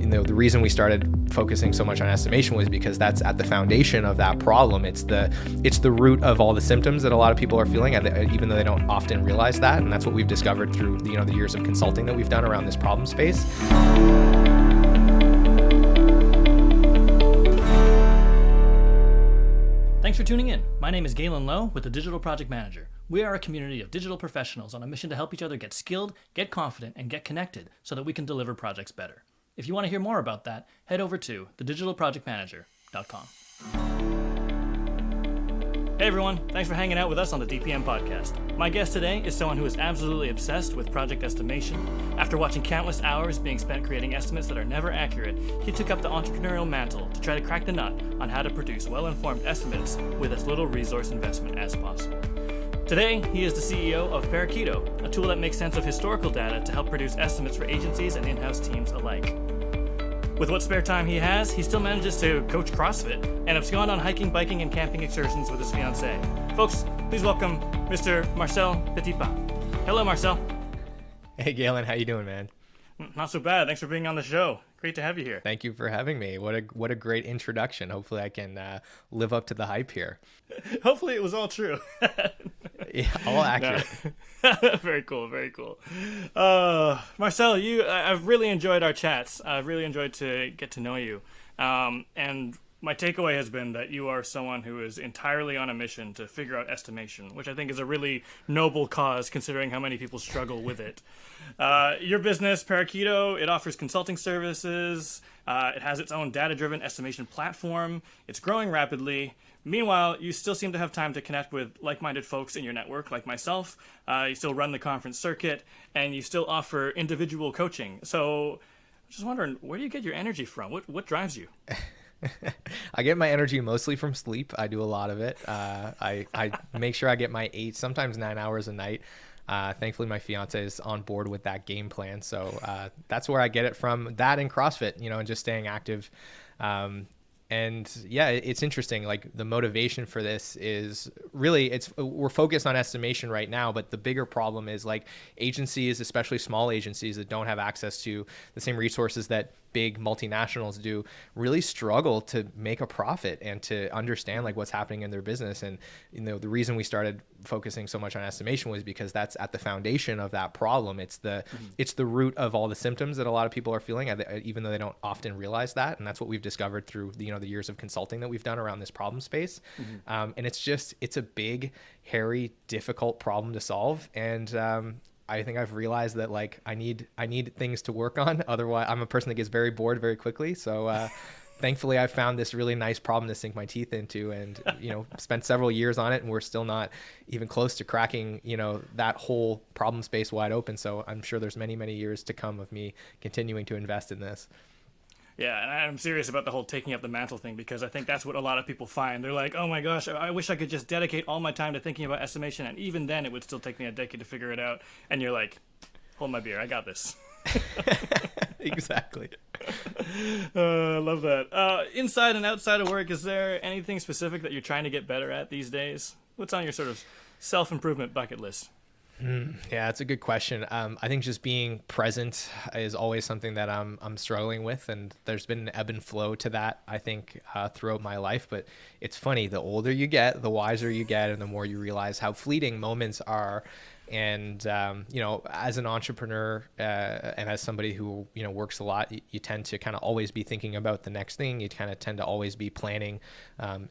the reason we started focusing so much on estimation was because that's at the foundation of that problem. It's the root of all the symptoms that a lot of people are feeling, even though they don't often realize that. And that's what we've discovered through the years of consulting that we've done around this problem space. Thanks for tuning in. My name is Galen Low with the Digital Project Manager. We are a community of digital professionals on a mission to help each other get skilled, get confident, and get connected so that we can deliver projects better. If you want to hear more about that, head over to thedigitalprojectmanager.com. Hey everyone, thanks for hanging out with us on the DPM podcast. My guest today is someone who is absolutely obsessed with project estimation. After watching countless hours being spent creating estimates that are never accurate, he took up the entrepreneurial mantle to try to crack the nut on how to produce well-informed estimates with as little resource investment as possible. Today, he is the CEO of Parakeeto, a tool that makes sense of historical data to help produce estimates for agencies and in-house teams alike. With what spare time he has, he still manages to coach CrossFit and has gone on hiking, biking, and camping excursions with his fiancée. Folks, please welcome Mr. Marcel Petitpas. Hello, Marcel. Hey, Galen, how you doing, man? Not so bad. Thanks for being on the show. Great to have you here. Thank you for having me. What a great introduction. Hopefully I can live up to the hype here. Hopefully it was all true. Yeah, all accurate. No. Very cool, very cool. Marcel, I've really enjoyed our chats. I've really enjoyed to get to know you. And my takeaway has been that you are someone who is entirely on a mission to figure out estimation, which I think is a really noble cause considering how many people struggle with it. Your business, Parakeeto, it offers consulting services. It has its own data-driven estimation platform. It's growing rapidly. Meanwhile, you still seem to have time to connect with like-minded folks in your network, like myself. You still run the conference circuit, and you still offer individual coaching. So I'm just wondering, where do you get your energy from? What drives you? I get my energy mostly from sleep. I do a lot of it. I make sure I get my 8, sometimes 9 hours a night. Thankfully, my fiance is on board with that game plan. So that's where I get it from, that and CrossFit, and just staying active. And yeah, it's interesting. Like the motivation for this is really, we're focused on estimation right now, but the bigger problem is like agencies, especially small agencies that don't have access to the same resources that big multinationals do, really struggle to make a profit and to understand like what's happening in their business. And the reason we started focusing so much on estimation was because that's at the foundation of that problem. It's the root of all the symptoms that a lot of people are feeling, even though they don't often realize that. And that's what we've discovered through the years of consulting that we've done around this problem space. And it's a big, hairy, difficult problem to solve. And I think I've realized that like I need things to work on. Otherwise, I'm a person that gets very bored very quickly. So thankfully, I found this really nice problem to sink my teeth into, and spent several years on it, and we're still not even close to cracking that whole problem space wide open. So I'm sure there's many, many years to come of me continuing to invest in this. Yeah, and I'm serious about the whole taking up the mantle thing, because I think that's what a lot of people find. They're like, oh my gosh, I wish I could just dedicate all my time to thinking about estimation, and even then it would still take me a decade to figure it out. And you're like, hold my beer, I got this. Exactly. I love that. Inside and outside of work, is there anything specific that you're trying to get better at these days? What's on your sort of self-improvement bucket list? Yeah, that's a good question. I think just being present is always something that I'm struggling with, and there's been an ebb and flow to that, I think, throughout my life. But it's funny, the older you get, the wiser you get, and the more you realize how fleeting moments are. And, as an entrepreneur and as somebody who, works a lot, you tend to kind of always be thinking about the next thing. You kind of tend to always be planning,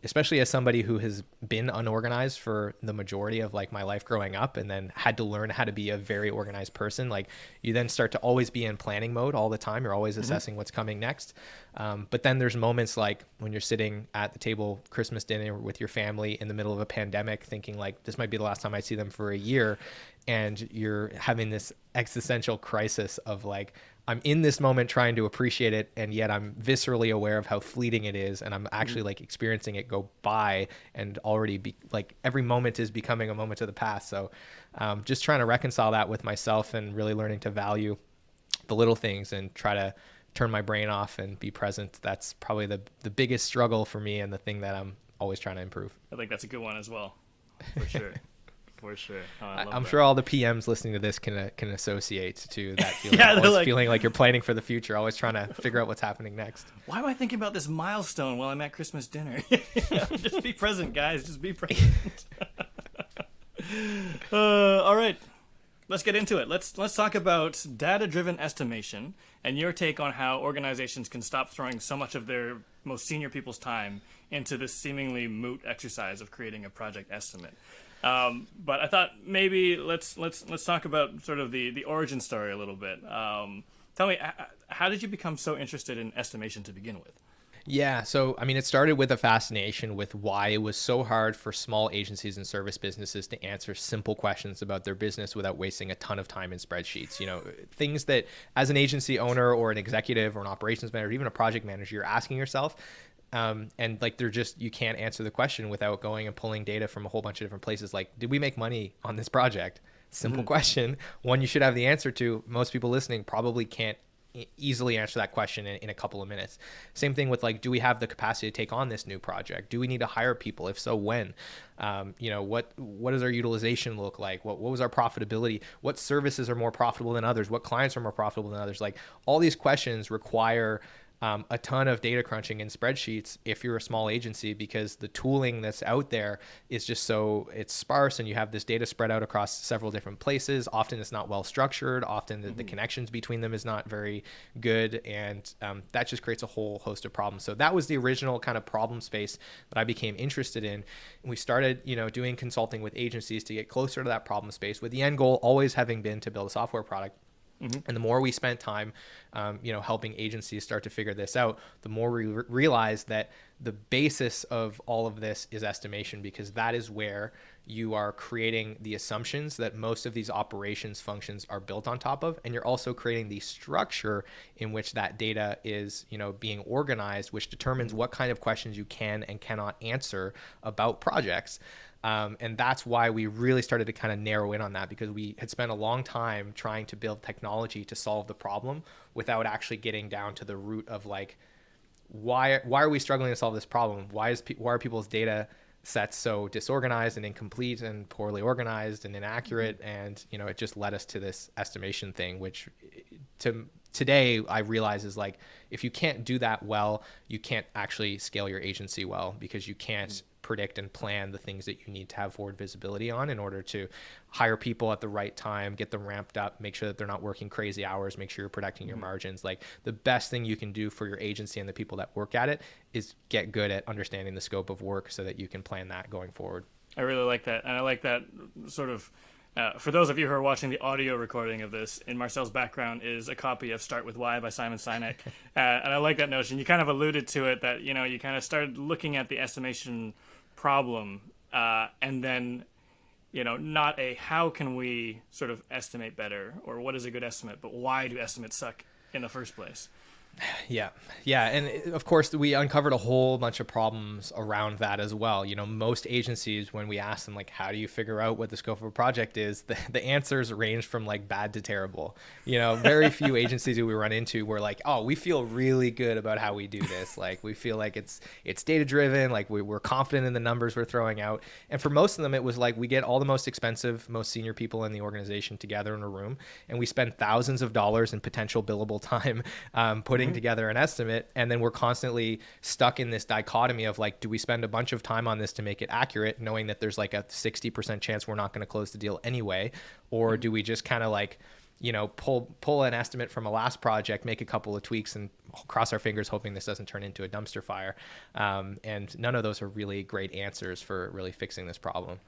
especially as somebody who has been unorganized for the majority of like my life growing up, and then had to learn how to be a very organized person. Like you then start to always be in planning mode all the time. You're always assessing what's coming next. But then there's moments like when you're sitting at the table, Christmas dinner with your family in the middle of a pandemic, thinking like this might be the last time I see them for a year. And you're having this existential crisis of like, I'm in this moment trying to appreciate it, and yet I'm viscerally aware of how fleeting it is, and I'm actually like experiencing it go by, and already like every moment is becoming a moment of the past. So just trying to reconcile that with myself and really learning to value the little things and try to turn my brain off and be present. That's probably the biggest struggle for me, and the thing that I'm always trying to improve. I think that's a good one as well, for sure. For sure. Oh, I love I'm that. sure all the PMs listening to this can associate to that feeling. Yeah, they're Always like, feeling like you're planning for the future, always trying to figure out what's happening next. why am I thinking about this milestone while I'm at Christmas dinner? Just be present, guys. Just be present. All right. Let's get into it. Let's talk about data-driven estimation and your take on how organizations can stop throwing so much of their most senior people's time into this seemingly moot exercise of creating a project estimate. But I thought maybe let's talk about sort of the origin story a little bit. Tell me, how did you become so interested in estimation to begin with? Yeah, so I mean, it started with a fascination with why it was so hard for small agencies and service businesses to answer simple questions about their business without wasting a ton of time in spreadsheets. You know, things that as an agency owner or an executive or an operations manager, or even a project manager, you're asking yourself, and like they're just, you can't answer the question without going and pulling data from a whole bunch of different places. Like, did we make money on this project? Simple question, one you should have the answer to. Most people listening probably can't easily answer that question in a couple of minutes. Same thing with like, do we have the capacity to take on this new project? Do we need to hire people? If so, when? You know, what does our utilization look like? What was our profitability? What services are more profitable than others? What clients are more profitable than others? Like, all these questions require a ton of data crunching in spreadsheets if you're a small agency, because the tooling that's out there is just so, it's sparse, and you have this data spread out across several different places. Often it's not well structured. Often the connections between them is not very good. And that just creates a whole host of problems. So that was the original kind of problem space that I became interested in. And we started, you know, doing consulting with agencies to get closer to that problem space, with the end goal always having been to build a software product. Mm-hmm. And the more we spent time, you know, helping agencies start to figure this out, the more we realized that the basis of all of this is estimation, because that is where you are creating the assumptions that most of these operations functions are built on top of. And you're also creating the structure in which that data is, you know, being organized, which determines what kind of questions you can and cannot answer about projects. And that's why we really started to kind of narrow in on that, because we had spent a long time trying to build technology to solve the problem without actually getting down to the root of like, why are we struggling to solve this problem? Why are people's data sets so disorganized and incomplete and poorly organized and inaccurate? And, you know, it just led us to this estimation thing, which today I realize is like, if you can't do that well, you can't actually scale your agency well, because you can't predict and plan the things that you need to have forward visibility on in order to hire people at the right time, get them ramped up, make sure that they're not working crazy hours, make sure you're protecting your margins. Like, the best thing you can do for your agency and the people that work at it is get good at understanding the scope of work so that you can plan that going forward. I really like that. And I like that sort of, for those of you who are watching the audio recording of this, in Marcel's background is a copy of Start With Why by Simon Sinek. And I like that notion. You kind of alluded to it, that, you know, you kind of started looking at the estimation problem, and then, you know, not a how can we sort of estimate better, or what is a good estimate, but why do estimates suck in the first place? Yeah. And of course, we uncovered a whole bunch of problems around that as well. You know, most agencies, when we ask them, like, how do you figure out what the scope of a project is, the answers range from like bad to terrible. You know, very few agencies that we run into were like, oh, we feel really good about how we do this. Like, we feel like it's data driven. Like, we're confident in the numbers we're throwing out. And for most of them, it was like, we get all the most expensive, most senior people in the organization together in a room, and we spend thousands of dollars in potential billable time putting together an estimate, and then we're constantly stuck in this dichotomy of like, do we spend a bunch of time on this to make it accurate, knowing that there's like a 60% chance we're not going to close the deal anyway, or do we just kind of like, you know, pull an estimate from a last project, make a couple of tweaks, and cross our fingers hoping this doesn't turn into a dumpster fire? And none of those are really great answers for really fixing this problem.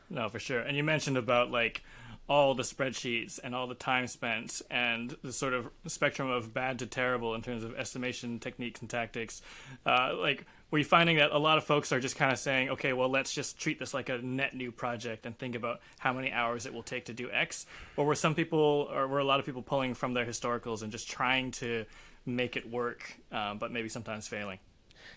No, for sure. And you mentioned about like all the spreadsheets and all the time spent and the sort of spectrum of bad to terrible in terms of estimation techniques and tactics. Like, were you finding that a lot of folks are just kind of saying, okay, well, let's just treat this like a net new project and think about how many hours it will take to do X? Or were a lot of people pulling from their historicals and just trying to make it work, but maybe sometimes failing?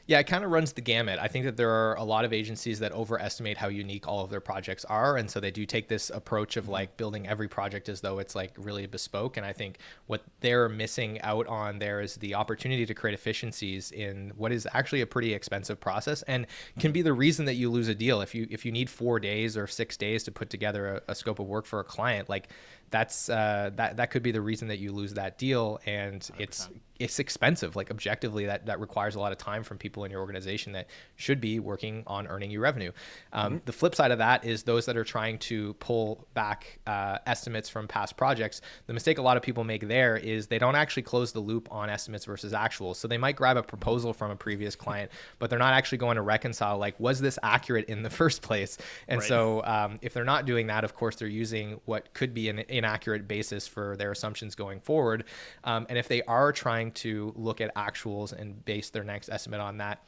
Yeah, it kind of runs the gamut. I think that there are a lot of agencies that overestimate how unique all of their projects are. And so they do take this approach of like building every project as though it's like really bespoke. And I think what they're missing out on there is the opportunity to create efficiencies in what is actually a pretty expensive process and can be the reason that you lose a deal. If you need 4 days or 6 days to put together a scope of work for a client, like that could be the reason that you lose that deal. And 100%. it's expensive. Like objectively, that requires a lot of time from people in your organization that should be working on earning you revenue. The flip side of that is those that are trying to pull back estimates from past projects. The mistake a lot of people make there is they don't actually close the loop on estimates versus actuals. So they might grab a proposal from a previous client, but they're not actually going to reconcile, like, was this accurate in the first place? And Right. so if they're not doing that, of course, they're using what could be an inaccurate basis for their assumptions going forward. And if they are trying to look at actuals and base their next estimate on that,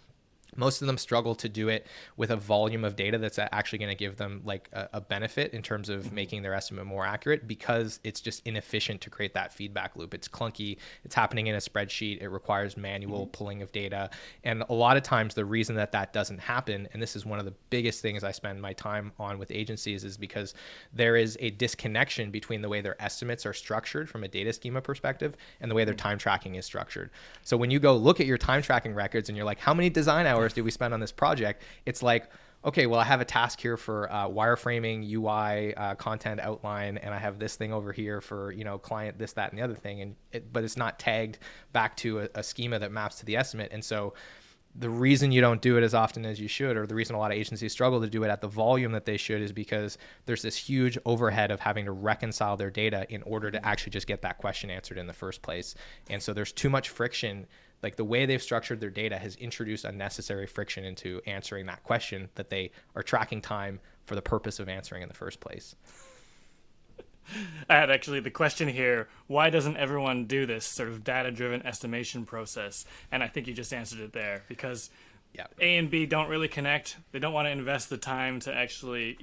most of them struggle to do it with a volume of data that's actually going to give them like a benefit in terms of making their estimate more accurate, because it's just inefficient to create that feedback loop. It's clunky. It's happening in a spreadsheet. It requires manual pulling of data. And a lot of times the reason that doesn't happen, and this is one of the biggest things I spend my time on with agencies, is because there is a disconnection between the way their estimates are structured from a data schema perspective and the way their time tracking is structured. So when you go look at your time tracking records and you're like, how many design hours did we spend on this project? It's like, okay, well, I have a task here for wireframing, UI, content outline, and I have this thing over here for, client, this, that, and the other thing. But it's not tagged back to a schema that maps to the estimate. And so the reason you don't do it as often as you should, or the reason a lot of agencies struggle to do it at the volume that they should, is because there's this huge overhead of having to reconcile their data in order to actually just get that question answered in the first place. And so there's too much friction. Like the way they've structured their data has introduced unnecessary friction into answering that question that they are tracking time for the purpose of answering in the first place. I had actually the question here, why doesn't everyone do this sort of data-driven estimation process? And I think you just answered it there, because Yeah. A and B don't really connect. They don't want to invest the time to actually,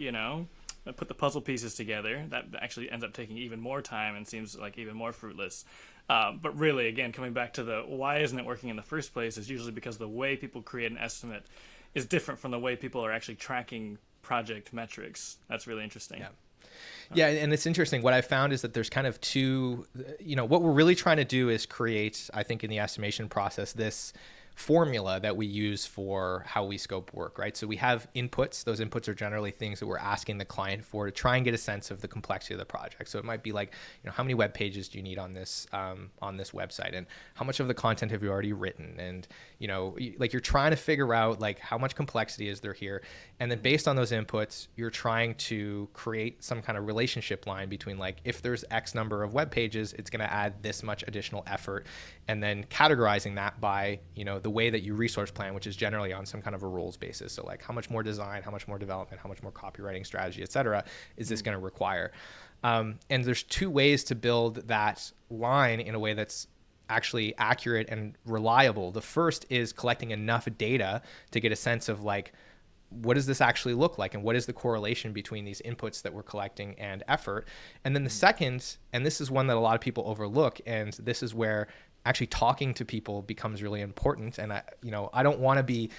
put the puzzle pieces together. That actually ends up taking even more time and seems like even more fruitless. But really, again, coming back to the why isn't it working in the first place is usually because the way people create an estimate is different from the way people are actually tracking project metrics. That's really interesting. Yeah. Yeah, and it's interesting. What I found is that there's kind of two, what we're really trying to do is create, I think, in the estimation process, this formula that we use for how we scope work, right? So we have inputs. Those inputs are generally things that we're asking the client for to try and get a sense of the complexity of the project. So it might be like, how many web pages do you need on this website, and how much of the content have you already written, and like you're trying to figure out like how much complexity is there here, and then based on those inputs, you're trying to create some kind of relationship line between like if there's X number of web pages, it's going to add this much additional effort, and then categorizing that by the way that you resource plan, which is generally on some kind of a rules basis. So like how much more design, how much more development, how much more copywriting strategy, et cetera, is this going to require? And there's two ways to build that line in a way that's actually accurate and reliable. The first is collecting enough data to get a sense of like, what does this actually look like? And what is the correlation between these inputs that we're collecting and effort? And then the second, and this is one that a lot of people overlook, and this is where actually talking to people becomes really important. And I don't want to be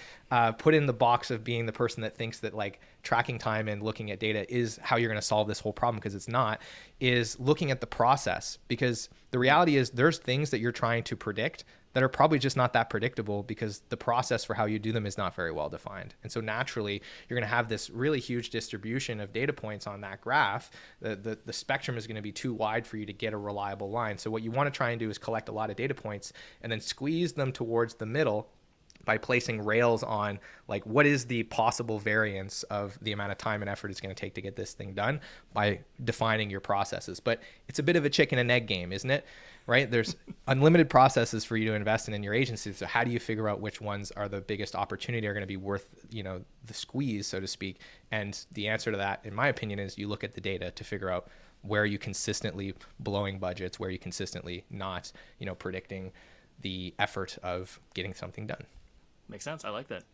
put in the box of being the person that thinks that like tracking time and looking at data is how you're going to solve this whole problem, because it's not. Is looking at the process, because the reality is there's things that you're trying to predict that are probably just not that predictable, because the process for how you do them is not very well defined. And so naturally, you're going to have this really huge distribution of data points on that graph. The spectrum is going to be too wide for you to get a reliable line. So what you want to try and do is collect a lot of data points and then squeeze them towards the middle by placing rails on like what is the possible variance of the amount of time and effort it's going to take to get this thing done by defining your processes. But it's a bit of a chicken and egg game, isn't it? Right? There's unlimited processes for you to invest in your agency. So how do you figure out which ones are the biggest opportunity, are going to be worth, the squeeze, so to speak? And the answer to that, in my opinion, is you look at the data to figure out where you consistently blowing budgets, where you consistently not, predicting the effort of getting something done. Makes sense. I like that.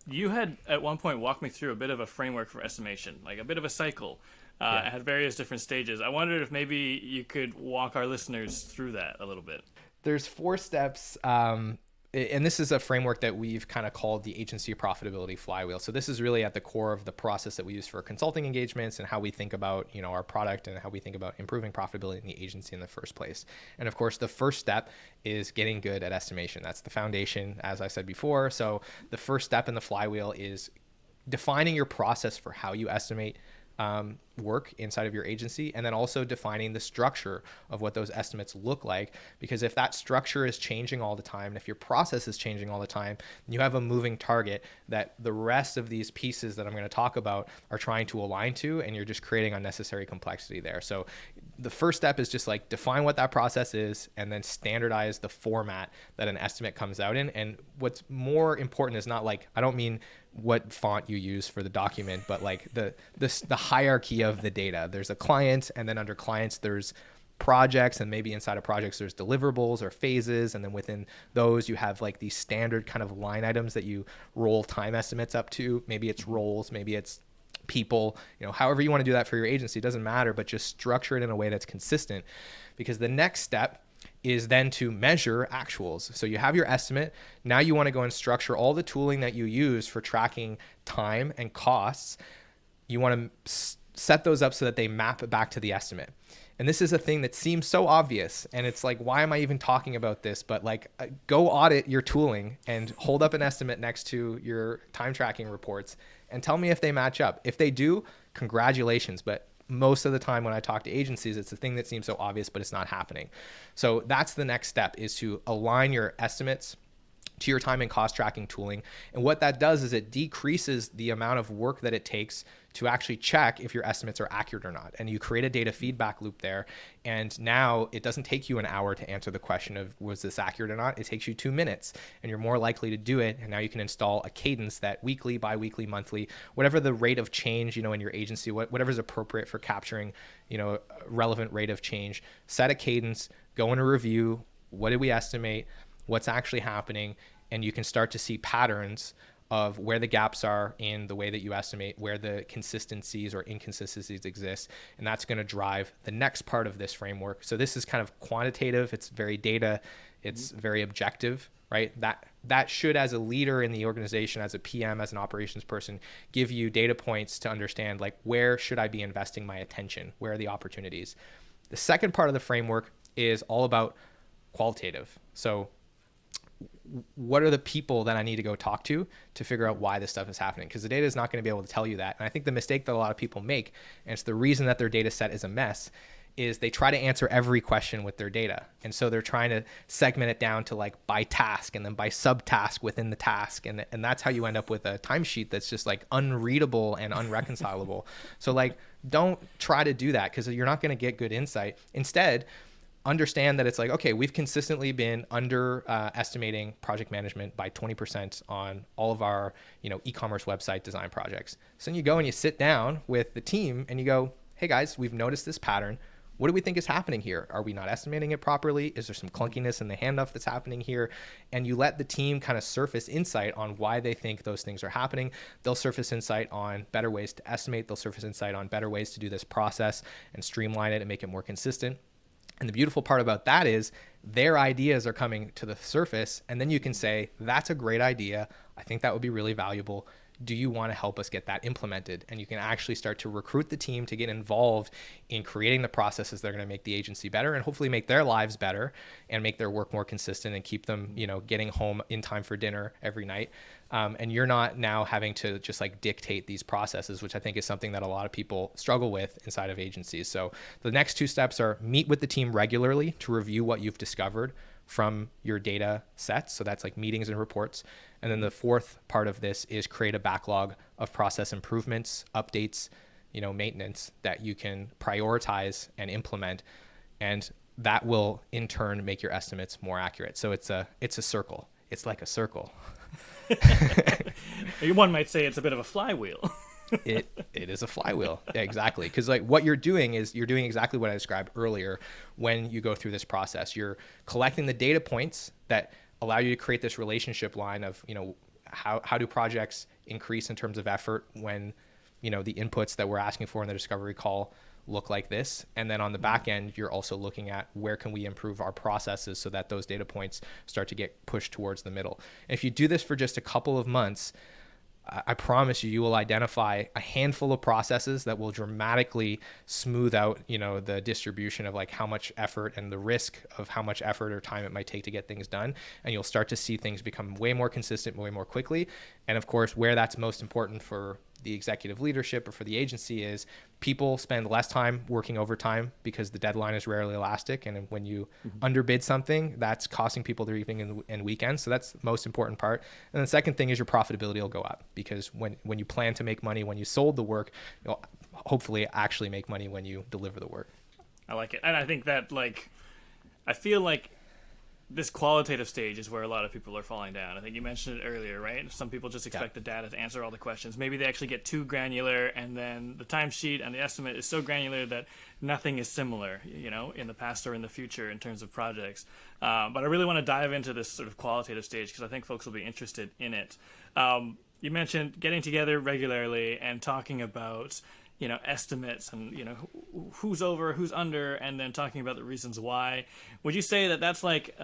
You had at one point walked me through a bit of a framework for estimation, like a bit of a cycle. It had various different stages. I wondered if maybe you could walk our listeners through that a little bit. There's 4 steps. and this is a framework that we've kind of called the agency profitability flywheel. So this is really at the core of the process that we use for consulting engagements and how we think about, our product and how we think about improving profitability in the agency in the first place. And of course, the first step is getting good at estimation. That's the foundation, as I said before. So the first step in the flywheel is defining your process for how you estimate work inside of your agency, and then also defining the structure of what those estimates look like. Because if that structure is changing all the time, and if your process is changing all the time, you have a moving target that the rest of these pieces that I'm going to talk about are trying to align to, and you're just creating unnecessary complexity there. So the first step is just like define what that process is, and then standardize the format that an estimate comes out in. And what's more important is not like, I don't mean what font you use for the document, but like the hierarchy of the data. There's a client, and then under clients there's projects, and maybe inside of projects there's deliverables or phases, and then within those you have like these standard kind of line items that you roll time estimates up to. Maybe it's roles, maybe it's people, however you want to do that for your agency, it doesn't matter, but just structure it in a way that's consistent. Because the next step is then to measure actuals. So you have your estimate. Now you want to go and structure all the tooling that you use for tracking time and costs. You want to set those up so that they map back to the estimate. And this is a thing that seems so obvious. And it's like, why am I even talking about this? But like, go audit your tooling and hold up an estimate next to your time tracking reports and tell me if they match up. If they do, congratulations. But most of the time when I talk to agencies, it's a thing that seems so obvious, but it's not happening. So that's the next step, is to align your estimates to your time and cost tracking tooling. And what that does is it decreases the amount of work that it takes to actually check if your estimates are accurate or not. And you create a data feedback loop there. And now it doesn't take you an hour to answer the question of, was this accurate or not? It takes you 2 minutes, and you're more likely to do it. And now you can install a cadence that weekly, bi-weekly, monthly, whatever the rate of change, in your agency, whatever is appropriate for capturing, a relevant rate of change, set a cadence, go in a review. What did we estimate? What's actually happening? And you can start to see patterns of where the gaps are in the way that you estimate, where the consistencies or inconsistencies exist. And that's going to drive the next part of this framework. So this is kind of quantitative. It's very data. It's very objective, right? That should, as a leader in the organization, as a PM, as an operations person, give you data points to understand, like, where should I be investing my attention? Where are the opportunities? The second part of the framework is all about qualitative. So what are the people that I need to go talk to figure out why this stuff is happening? Because the data is not going to be able to tell you that. And I think the mistake that a lot of people make, and it's the reason that their data set is a mess, is they try to answer every question with their data. And so they're trying to segment it down to like by task and then by subtask within the task. And that's how you end up with a timesheet that's just like unreadable and unreconcilable. So like, don't try to do that, because you're not going to get good insight. Instead, understand that it's like, okay, we've consistently been estimating project management by 20% on all of our, e-commerce website design projects. So then you go and you sit down with the team and you go, hey guys, we've noticed this pattern. What do we think is happening here? Are we not estimating it properly? Is there some clunkiness in the handoff that's happening here? And you let the team kind of surface insight on why they think those things are happening. They'll surface insight on better ways to estimate. They'll surface insight on better ways to do this process and streamline it and make it more consistent. And the beautiful part about that is their ideas are coming to the surface, and then you can say, that's a great idea. I think that would be really valuable. Do you want to help us get that implemented? And you can actually start to recruit the team to get involved in creating the processes that are going to make the agency better and hopefully make their lives better and make their work more consistent and keep them, getting home in time for dinner every night. And you're not now having to just like dictate these processes, which I think is something that a lot of people struggle with inside of agencies. So the next 2 steps are meet with the team regularly to review what you've discovered from your data sets. So that's like meetings and reports. And then the fourth part of this is create a backlog of process improvements, updates, maintenance that you can prioritize and implement. And that will in turn make your estimates more accurate. So it's a circle. It's like a circle. One might say it's a bit of a flywheel. It is a flywheel. Yeah, exactly. Because like what you're doing is you're doing exactly what I described earlier when you go through this process. You're collecting the data points that allow you to create this relationship line of, how do projects increase in terms of effort when, the inputs that we're asking for in the discovery call look like this. And then on the back end, you're also looking at where can we improve our processes so that those data points start to get pushed towards the middle. And if you do this for just a couple of months, I promise you, you will identify a handful of processes that will dramatically smooth out, the distribution of like how much effort and the risk of how much effort or time it might take to get things done. And you'll start to see things become way more consistent, way more quickly. And of course, where that's most important for the executive leadership or for the agency is people spend less time working overtime because the deadline is rarely elastic. And when you underbid something, that's costing people their evening and weekends. So that's the most important part. And the second thing is your profitability will go up, because when you plan to make money when you sold the work, you'll hopefully actually make money when you deliver the work. I like it. And I think that I feel like this qualitative stage is where a lot of people are falling down. I think you mentioned it earlier, right? Some people just expect the data to answer all the questions. Maybe they actually get too granular, and then the timesheet and the estimate is so granular that nothing is similar, in the past or in the future in terms of projects. But I really want to dive into this sort of qualitative stage because I think folks will be interested in it. You mentioned getting together regularly and talking about estimates and who's over, who's under, and then talking about the reasons why. Would you say that that's like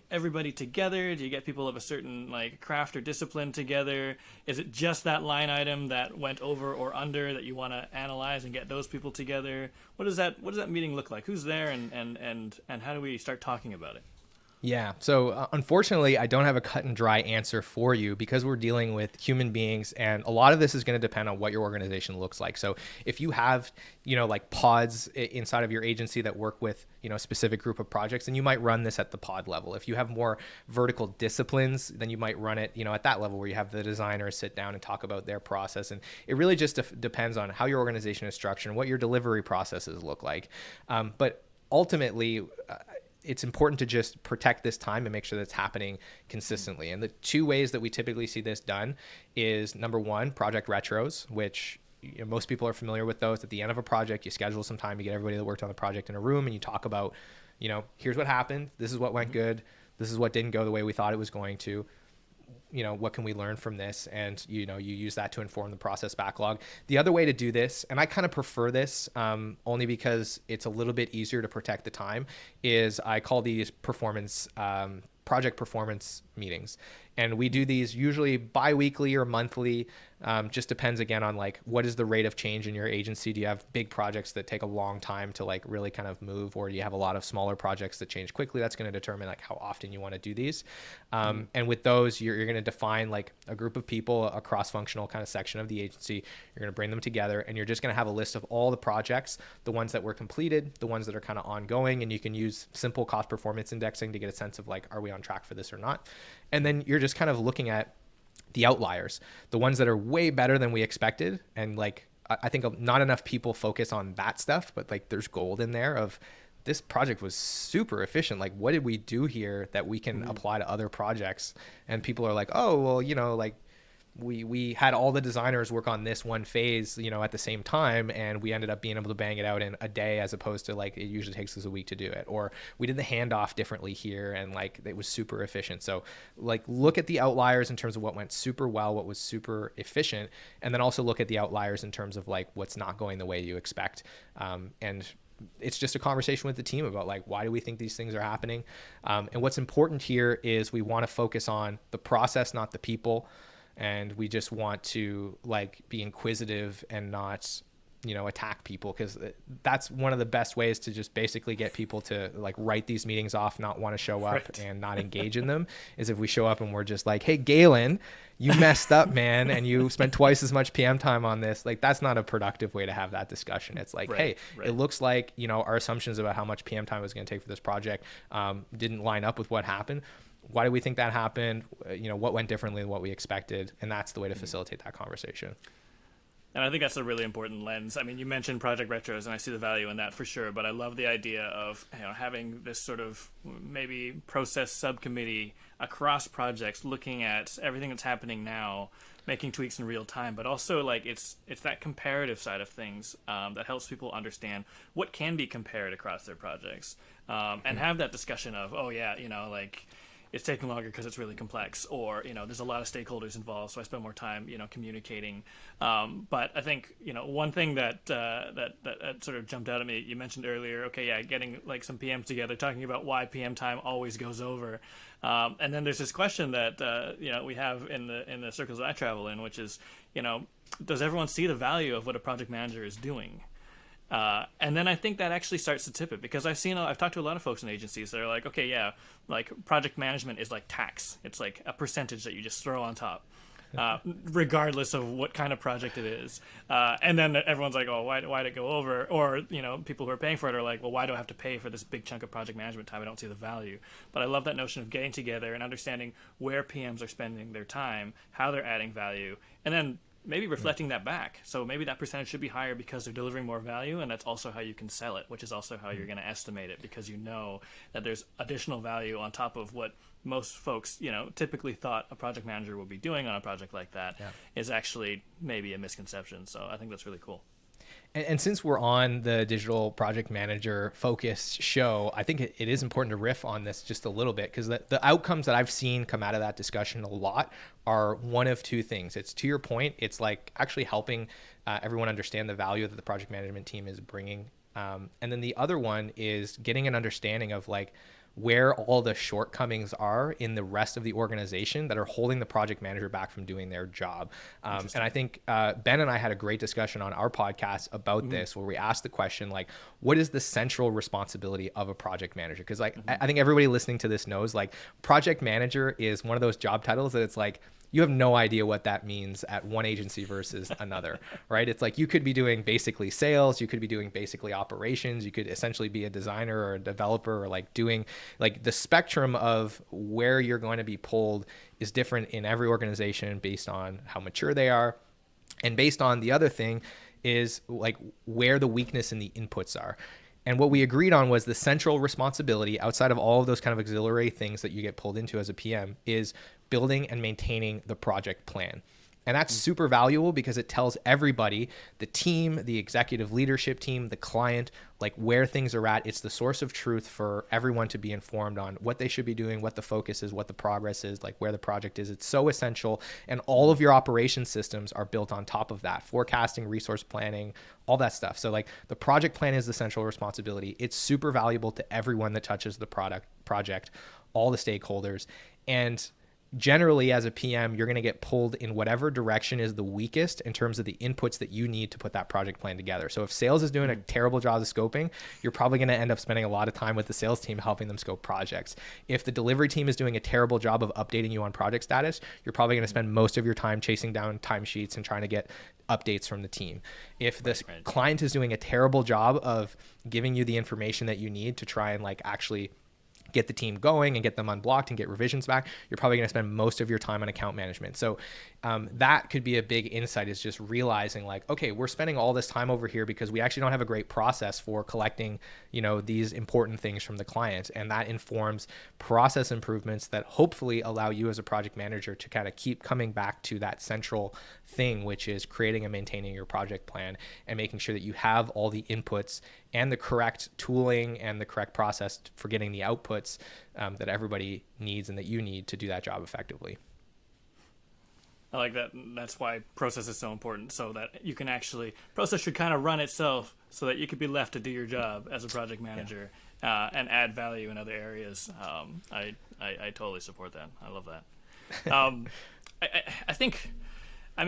everybody together? Do you get people of a certain craft or discipline together? Is it just that line item that went over or under that you want to analyze and get those people together? What does that meeting look like? Who's there, and how do we start talking about it? Yeah. So unfortunately, I don't have a cut and dry answer for you because we're dealing with human beings, and a lot of this is going to depend on what your organization looks like. So if you have, pods inside of your agency that work with, a specific group of projects, then you might run this at the pod level. If you have more vertical disciplines, then you might run it, at that level where you have the designers sit down and talk about their process. And it really just depends on how your organization is structured and what your delivery processes look like. But ultimately, it's important to just protect this time and make sure that's happening consistently. And the two ways that we typically see this done is, number one, project retros, which most people are familiar with those. At the end of a project, you schedule some time, you get everybody that worked on the project in a room, and you talk about, here's what happened, this is what went good, this is what didn't go the way we thought it was going to. What can we learn from this? And, you use that to inform the process backlog. The other way to do this, and I kind of prefer this only because it's a little bit easier to protect the time, is I call these project performance meetings. And we do these usually bi-weekly or monthly. Just depends again on what is the rate of change in your agency. Do you have big projects that take a long time to really kind of move, or do you have a lot of smaller projects that change quickly? That's going to determine how often you want to do these. And with those, you're going to define a group of people, a cross-functional kind of section of the agency. You're going to bring them together, and you're just going to have a list of all the projects, the ones that were completed, the ones that are kind of ongoing, and you can use simple cost performance indexing to get a sense of are we on track for this or not? And then you're just kind of looking at the outliers, the ones that are way better than we expected. And I think not enough people focus on that stuff, but there's gold in there of this project was super efficient. What did we do here that we can apply to other projects? And people are like, oh, well, we had all the designers work on this one phase, at the same time, and we ended up being able to bang it out in a day as opposed to it usually takes us a week to do it. Or we did the handoff differently here, and it was super efficient. So look at the outliers in terms of what went super well, what was super efficient, and then also look at the outliers in terms of what's not going the way you expect. And it's just a conversation with the team about why do we think these things are happening? And what's important here is we want to focus on the process, not the people. And we just want to be inquisitive and not, attack people, because that's one of the best ways to just basically get people to write these meetings off, not want to show up and not engage in them, is if we show up and we're just hey, Galen, you messed up, man, and you spent twice as much PM time on this. That's not a productive way to have that discussion. It's hey, it looks like, our assumptions about how much PM time was going to take for this project didn't line up with what happened. Why do we think that happened? What went differently than what we expected? And that's the way to facilitate that conversation. And I think that's a really important lens. I mean, you mentioned project retros, and I see the value in that for sure. But I love the idea of having this sort of maybe process subcommittee across projects, looking at everything that's happening now, making tweaks in real time. But also, it's that comparative side of things that helps people understand what can be compared across their projects, and have that discussion of, oh yeah, it's taking longer because it's really complex, or there's a lot of stakeholders involved, so I spend more time communicating. But I think one thing that sort of jumped out at me, you mentioned earlier, okay, yeah, getting like some PMs together, talking about why PM time always goes over. And then there's this question that we have in the circles that I travel in, which is, does everyone see the value of what a project manager is doing? And then I think that actually starts to tip it, because I've talked to a lot of folks in agencies that are like, okay, yeah, like project management is like tax. It's like a percentage that you just throw on top, regardless of what kind of project it is. And then everyone's like, oh, why'd it go over? Or, people who are paying for it are like, well, why do I have to pay for this big chunk of project management time? I don't see the value. But I love that notion of getting together and understanding where PMs are spending their time, how they're adding value, and then maybe reflecting that back. So maybe that percentage should be higher because they're delivering more value, and that's also how you can sell it, which is also how you're going to estimate it, because that there's additional value on top of what most folks, typically thought a project manager would be doing on a project like that, is actually maybe a misconception. So I think that's really cool. And since we're on the digital project manager focused show, I think it is important to riff on this just a little bit, because the outcomes that I've seen come out of that discussion a lot are one of two things. It's, to your point, it's like actually helping everyone understand the value that the project management team is bringing. And then the other one is getting an understanding of like where all the shortcomings are in the rest of the organization that are holding the project manager back from doing their job. And I think Ben and I had a great discussion on our podcast about this, where we asked the question, like, what is the central responsibility of a project manager? Because like, I think everybody listening to this knows, like, project manager is one of those job titles that it's like, you have no idea what that means at one agency versus another, right? It's like you could be doing basically sales, you could be doing basically operations, you could essentially be a designer or a developer, or like doing, like, the spectrum of where you're going to be pulled is different in every organization based on how mature they are. And based on the other thing is like where the weakness in the inputs are. And what we agreed on was the central responsibility, outside of all of those kind of auxiliary things that you get pulled into as a PM, is building and maintaining the project plan. And that's super valuable because it tells everybody, the team, the executive leadership team, the client, like where things are at. It's the source of truth for everyone to be informed on what they should be doing, what the focus is, what the progress is, like where the project is. It's so essential. And all of your operation systems are built on top of that: forecasting, resource planning, all that stuff. So like the project plan is the central responsibility. It's super valuable to everyone that touches the project, all the stakeholders. And generally, as a PM, you're going to get pulled in whatever direction is the weakest in terms of the inputs that you need to put that project plan together. So if sales is doing a terrible job of scoping, you're probably going to end up spending a lot of time with the sales team helping them scope projects. If the delivery team is doing a terrible job of updating you on project status, you're probably going to spend most of your time chasing down timesheets and trying to get updates from the team. If the client is doing a terrible job of giving you the information that you need to try and like actually get the team going and get them unblocked and get revisions back, you're probably going to spend most of your time on account management. So that could be a big insight, is just realizing like, okay, we're spending all this time over here because we actually don't have a great process for collecting, these important things from the client. And that informs process improvements that hopefully allow you as a project manager to kind of keep coming back to that central thing, which is creating and maintaining your project plan and making sure that you have all the inputs and the correct tooling and the correct process for getting the outputs that everybody needs and that you need to do that job effectively. I like that. That's why process is so important, so that you can actually, process should kind of run itself so that you could be left to do your job as a project manager and add value in other areas. I totally support that. I love that. I think, I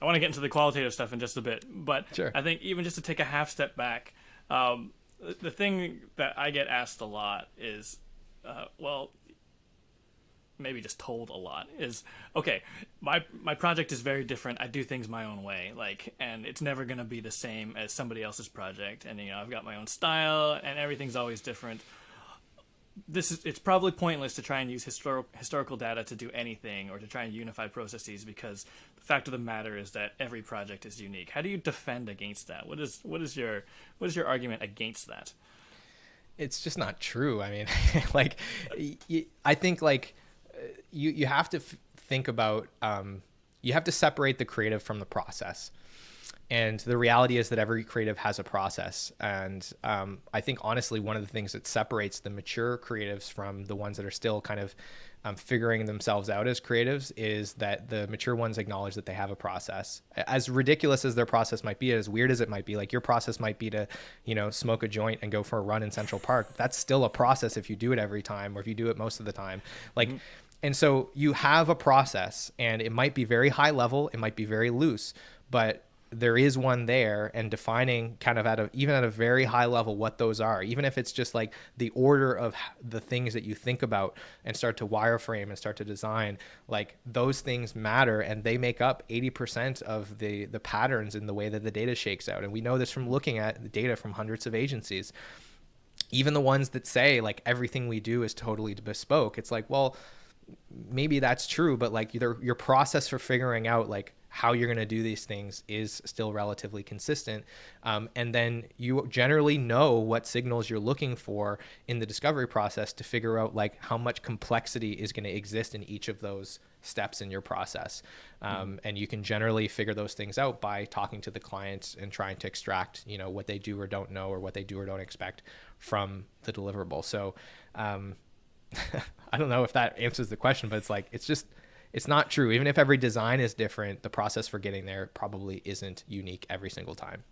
want to get into the qualitative stuff in just a bit, but sure. I think even just to take a half step back, the thing that I get asked a lot is, maybe just told a lot, is, okay, my project is very different. I do things my own way, and it's never going to be the same as somebody else's project. And, I've got my own style and everything's always different. It's probably pointless to try and use historical data to do anything or to try and unify processes, because the fact of the matter is that every project is unique. How do you defend against that? What is your argument against that? It's just not true. I think you have to think about, you have to separate the creative from the process. And the reality is that every creative has a process. And I think, honestly, one of the things that separates the mature creatives from the ones that are still kind of figuring themselves out as creatives is that the mature ones acknowledge that they have a process. As ridiculous as their process might be, as weird as it might be, like your process might be to, smoke a joint and go for a run in Central Park. That's still a process if you do it every time, or if you do it most of the time. Like, and so you have a process, and it might be very high level, it might be very loose, but there is one there, and defining kind of even at a very high level what those are, even if it's just like the order of the things that you think about and start to wireframe and start to design, like those things matter, and they make up 80% of the patterns in the way that the data shakes out. And we know this from looking at the data from hundreds of agencies, even the ones that say like everything we do is totally bespoke. It's like, well, maybe that's true, but like your process for figuring out like how you're going to do these things is still relatively consistent. And then you generally know what signals you're looking for in the discovery process to figure out like how much complexity is going to exist in each of those steps in your process. And you can generally figure those things out by talking to the clients and trying to extract, what they do or don't know, or what they do or don't expect from the deliverable. So I don't know if that answers the question, but it's like, it's not true. Even if every design is different, the process for getting there probably isn't unique every single time.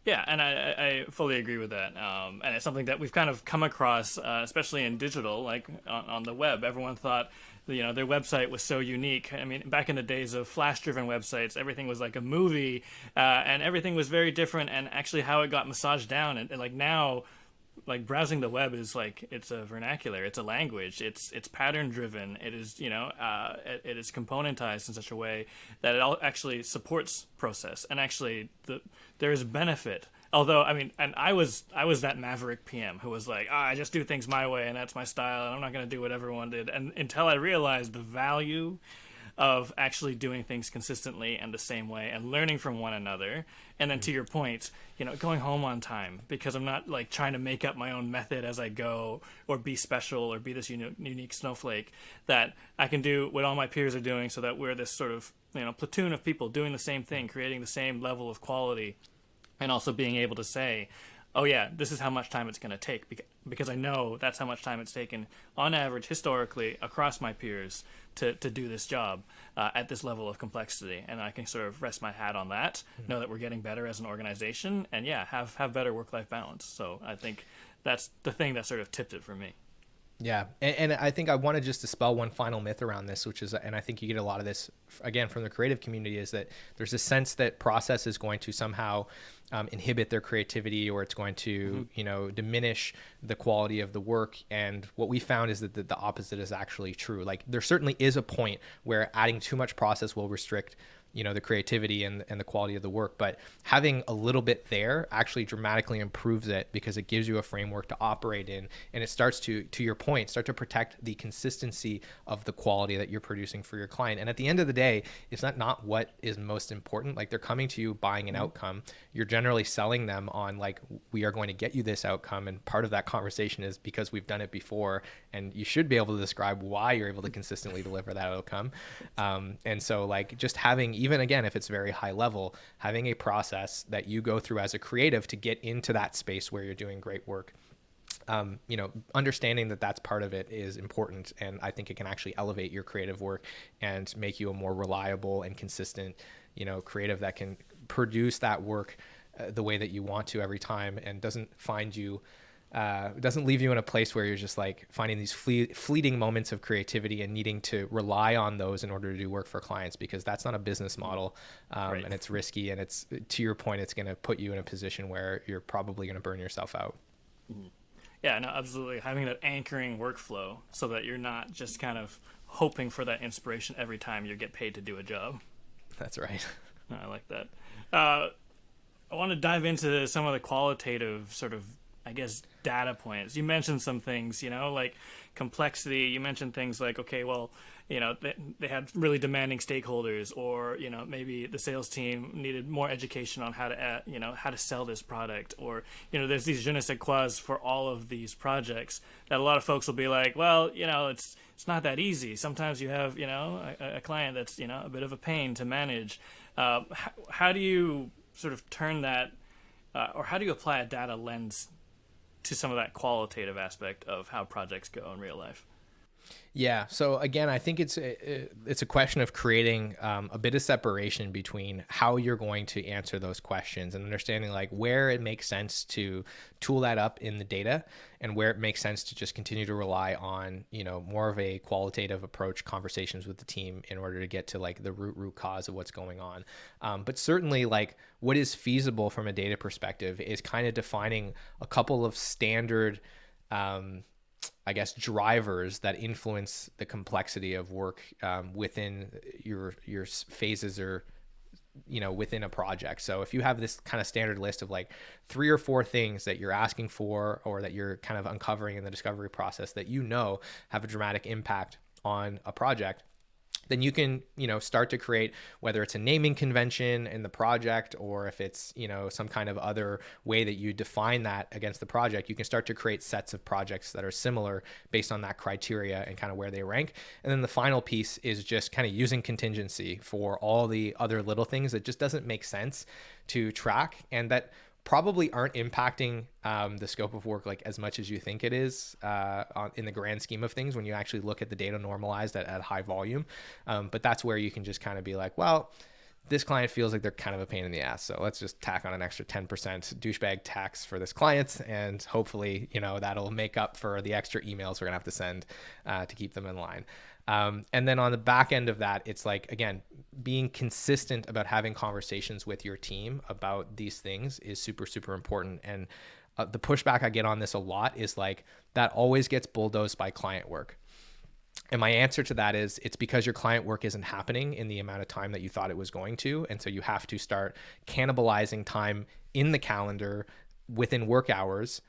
Yeah, and I fully agree with that. And it's something that we've kind of come across, especially in digital, like on the web. Everyone thought, their website was so unique. I mean, back in the days of Flash-driven websites, everything was like a movie, and everything was very different. And actually, how it got massaged down, and like now, like browsing the web is like, it's a vernacular, it's a language, it's pattern driven, it is it is componentized in such a way that it all actually supports process, and actually there is benefit. Although I mean, and I was that maverick PM who was like, I just do things my way and that's my style and I'm not going to do what everyone did, and until I realized the value of actually doing things consistently and the same way and learning from one another. And then to your point, going home on time, because I'm not like trying to make up my own method as I go, or be special, or be this unique snowflake, that I can do what all my peers are doing, so that we're this sort of, platoon of people doing the same thing, creating the same level of quality, and also being able to say, oh yeah, this is how much time it's going to take, because I know that's how much time it's taken on average historically across my peers to do this job at this level of complexity. And I can sort of rest my hat on that, know that we're getting better as an organization, and yeah, have better work-life balance. So I think that's the thing that sort of tipped it for me. Yeah. And I think I want to just dispel one final myth around this, which is, and I think you get a lot of this, again, from the creative community, is that there's a sense that process is going to somehow inhibit their creativity, or it's going to, diminish the quality of the work. And what we found is that the opposite is actually true. Like, there certainly is a point where adding too much process will restrict the creativity and the quality of the work, but having a little bit there actually dramatically improves it, because it gives you a framework to operate in, and it starts to your point, start to protect the consistency of the quality that you're producing for your client. And at the end of the day, it's not what is most important. Like, they're coming to you buying an outcome. You're generally selling them on like, we are going to get you this outcome, and part of that conversation is because we've done it before, and you should be able to describe why you're able to consistently deliver that outcome. And so like, just having, even again, if it's very high level, having a process that you go through as a creative to get into that space where you're doing great work, understanding that that's part of it is important. And I think it can actually elevate your creative work and make you a more reliable and consistent, creative that can produce that work the way that you want to every time, and doesn't leave you in a place where you're just like finding these fleeting moments of creativity and needing to rely on those in order to do work for clients, because that's not a business model. Right. And it's risky, and it's, to your point, it's going to put you in a position where you're probably going to burn yourself out. Yeah, no, absolutely. Having that anchoring workflow so that you're not just kind of hoping for that inspiration every time you get paid to do a job. That's right. I like that. I want to dive into some of the qualitative sort of, I guess, data points. You mentioned some things, like complexity. You mentioned things like, okay, well, they had really demanding stakeholders, or, maybe the sales team needed more education on how to sell this product, or, there's these je ne sais quoi for all of these projects that a lot of folks will be like, well, it's not that easy. Sometimes you have, a client that's, a bit of a pain to manage. How do you sort of turn that, or how do you apply a data lens to some of that qualitative aspect of how projects go in real life? Yeah. So again, I think it's a question of creating a bit of separation between how you're going to answer those questions and understanding like where it makes sense to tool that up in the data and where it makes sense to just continue to rely on, more of a qualitative approach, conversations with the team in order to get to like the root cause of what's going on. But certainly like what is feasible from a data perspective is kind of defining a couple of standard, I guess, drivers that influence the complexity of work within your phases or within a project. So if you have this kind of standard list of like 3 or 4 things that you're asking for or that you're kind of uncovering in the discovery process that have a dramatic impact on a project, then you can, start to create, whether it's a naming convention in the project or if it's, some kind of other way that you define that against the project, you can start to create sets of projects that are similar based on that criteria and kind of where they rank. And then the final piece is just kind of using contingency for all the other little things that just doesn't make sense to track and that probably aren't impacting the scope of work like as much as you think it is in the grand scheme of things when you actually look at the data normalized at high volume. But that's where you can just kind of be like, well, this client feels like they're kind of a pain in the ass. So let's just tack on an extra 10% douchebag tax for this client. And hopefully, that'll make up for the extra emails we're gonna have to send to keep them in line. And then on the back end of that, it's like, again, being consistent about having conversations with your team about these things is super, super important. And the pushback I get on this a lot is like, that always gets bulldozed by client work. And my answer to that is it's because your client work isn't happening in the amount of time that you thought it was going to. And so you have to start cannibalizing time in the calendar within work hours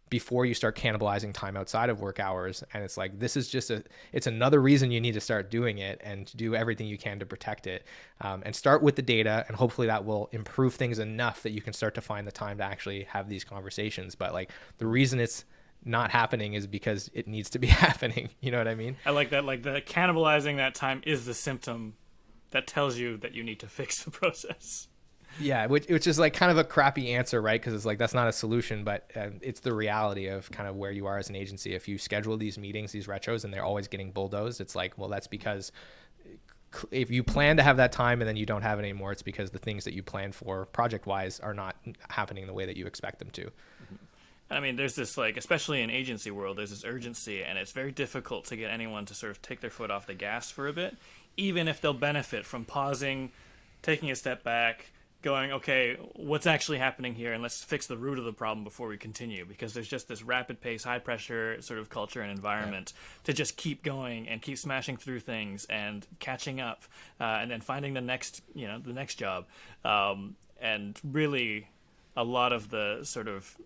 before you start cannibalizing time outside of work hours. And it's like, this is just it's another reason you need to start doing it and to do everything you can to protect it. And start with the data, and hopefully that will improve things enough that you can start to find the time to actually have these conversations. But like the reason it's not happening is because it needs to be happening. You know what I mean? I like that. Like the cannibalizing that time is the symptom that tells you that you need to fix the process. Yeah, which is like kind of a crappy answer, right? Because it's like that's not a solution, but it's the reality of kind of where you are as an agency. If you schedule these meetings, these retros, and they're always getting bulldozed, it's like, well, that's because if you plan to have that time and then you don't have it anymore, it's because the things that you plan for project-wise are not happening the way that you expect them to. I mean, there's this, like, especially in agency world, there's this urgency, and it's very difficult to get anyone to sort of take their foot off the gas for a bit, even if they'll benefit from pausing, taking a step back, going, okay, what's actually happening here, and let's fix the root of the problem before we continue, because there's just this rapid pace, high pressure sort of culture and environment to just keep going and keep smashing through things and catching up, and then finding the next job. And really a lot of the sort of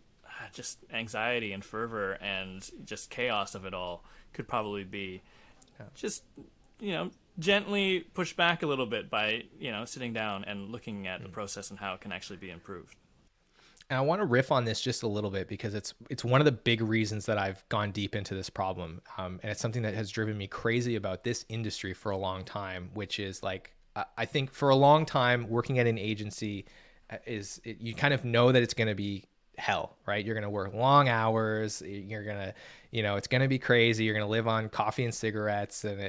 just anxiety and fervor and just chaos of it all could probably be just, gently pushed back a little bit by, sitting down and looking at the process and how it can actually be improved. And I want to riff on this just a little bit because it's one of the big reasons that I've gone deep into this problem. And it's something that has driven me crazy about this industry for a long time, which is like, I think for a long time working at an agency you kind of know that it's going to be hell, right? You're going to work long hours. You're going to, it's going to be crazy. You're going to live on coffee and cigarettes, and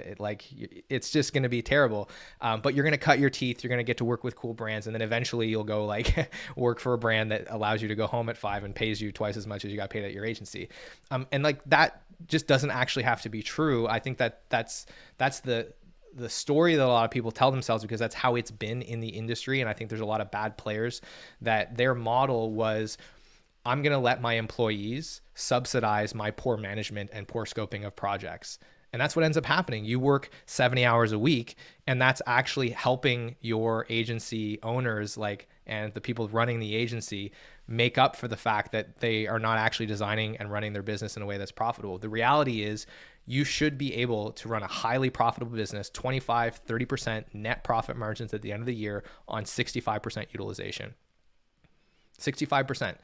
it's just going to be terrible. But you're going to cut your teeth. You're going to get to work with cool brands. And then eventually you'll go like work for a brand that allows you to go home at 5 and pays you twice as much as you got paid at your agency. And like that just doesn't actually have to be true. I think that's the story that a lot of people tell themselves because that's how it's been in the industry. And I think there's a lot of bad players that their model was, I'm going to let my employees subsidize my poor management and poor scoping of projects. And that's what ends up happening. You work 70 hours a week, and that's actually helping your agency owners and the people running the agency make up for the fact that they are not actually designing and running their business in a way that's profitable. The reality is you should be able to run a highly profitable business, 25, 30% net profit margins at the end of the year on 65% utilization. 65%.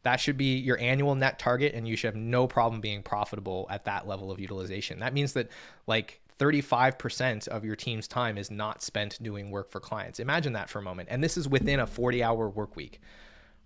That should be your annual net target, and you should have no problem being profitable at that level of utilization. That means that like 35% of your team's time is not spent doing work for clients. Imagine that for a moment. And this is within a 40-hour work week,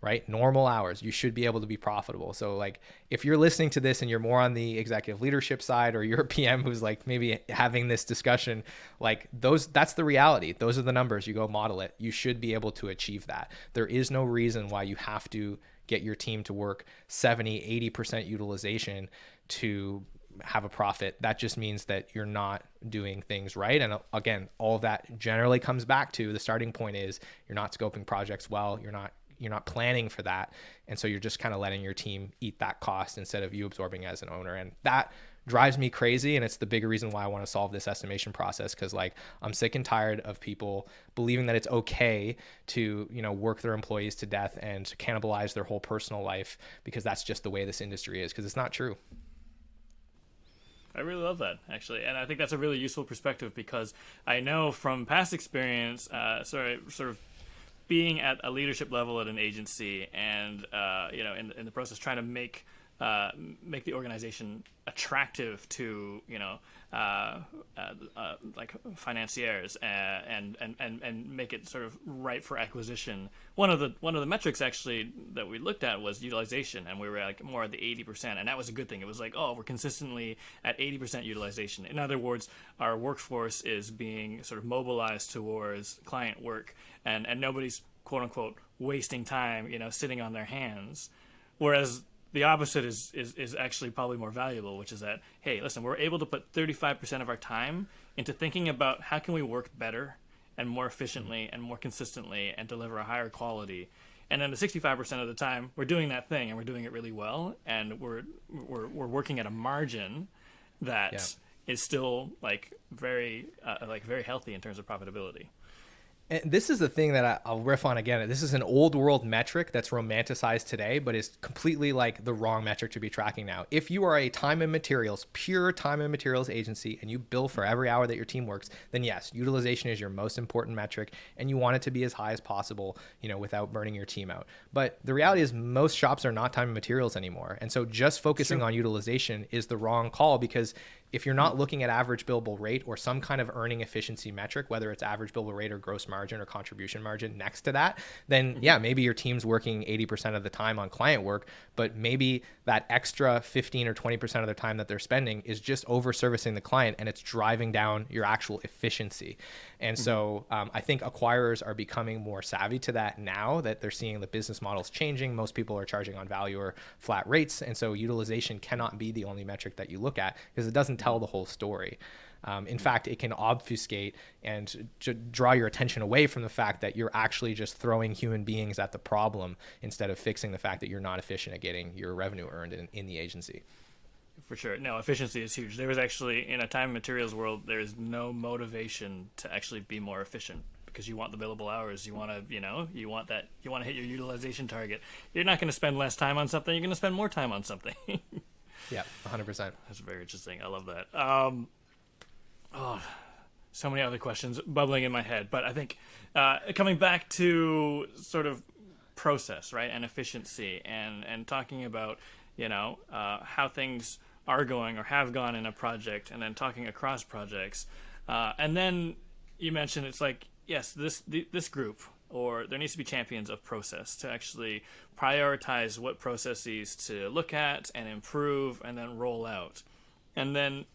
right? Normal hours. You should be able to be profitable. So like if you're listening to this and you're more on the executive leadership side, or you're a PM who's like maybe having this discussion, like that's the reality. Those are the numbers. You go model it. You should be able to achieve that. There is no reason why you have to get your team to work 70, 80% utilization to have a profit. That just means that you're not doing things right. And again, all of that generally comes back to the starting point is you're not scoping projects well. You're not planning for that. And so you're just kind of letting your team eat that cost instead of you absorbing as an owner. And that drives me crazy. And it's the bigger reason why I want to solve this estimation process. Cause like I'm sick and tired of people believing that it's okay to, work their employees to death and cannibalize their whole personal life because that's just the way this industry is. Cause it's not true. I really love that, actually. And I think that's a really useful perspective because I know from past experience, sort of being at a leadership level at an agency and, in the process trying to make the organization attractive to, like financiers and make it sort of ripe for acquisition. One of the metrics actually that we looked at was utilization, and we were like more at the 80%, and that was a good thing. It was like, oh, we're consistently at 80% utilization. In other words, our workforce is being sort of mobilized towards client work, and nobody's quote unquote wasting time, sitting on their hands. Whereas the opposite is actually probably more valuable, which is that, hey, listen, we're able to put 35% of our time into thinking about how can we work better and more efficiently and more consistently and deliver a higher quality. And then the 65% of the time, we're doing that thing and we're doing it really well, and we're working at a margin that is still very healthy in terms of profitability. And this is the thing that I'll riff on again. This is an old world metric that's romanticized today, but is completely like the wrong metric to be tracking now. If you are a time and materials, pure time and materials agency, and you bill for every hour that your team works, then yes, utilization is your most important metric, and you want it to be as high as possible, without burning your team out. But the reality is most shops are not time and materials anymore. And so just focusing on utilization is the wrong call, because if you're not looking at average billable rate or some kind of earning efficiency metric, whether it's average billable rate or gross margin or contribution margin next to that, then maybe your team's working 80% of the time on client work, but maybe that extra 15 or 20% of their time that they're spending is just over servicing the client, and it's driving down your actual efficiency. And so I think acquirers are becoming more savvy to that now that they're seeing the business models changing. Most people are charging on value or flat rates. And so utilization cannot be the only metric that you look at, because it doesn't tell the whole story. In fact, it can obfuscate and draw your attention away from the fact that you're actually just throwing human beings at the problem instead of fixing the fact that you're not efficient at getting your revenue earned in the agency. For sure. No, efficiency is huge. There was actually, in a time and materials world, there is no motivation to actually be more efficient, because you want the billable hours. You want to, you want to hit your utilization target. You're not going to spend less time on something. You're going to spend more time on something. Yeah, 100%. That's very interesting. I love that. So many other questions bubbling in my head, but I think coming back to sort of process, right, and efficiency, and talking about how things are going or have gone in a project, and then talking across projects, and then you mentioned it's like, yes, this group, or there needs to be champions of process to actually prioritize what processes to look at and improve and then roll out. And then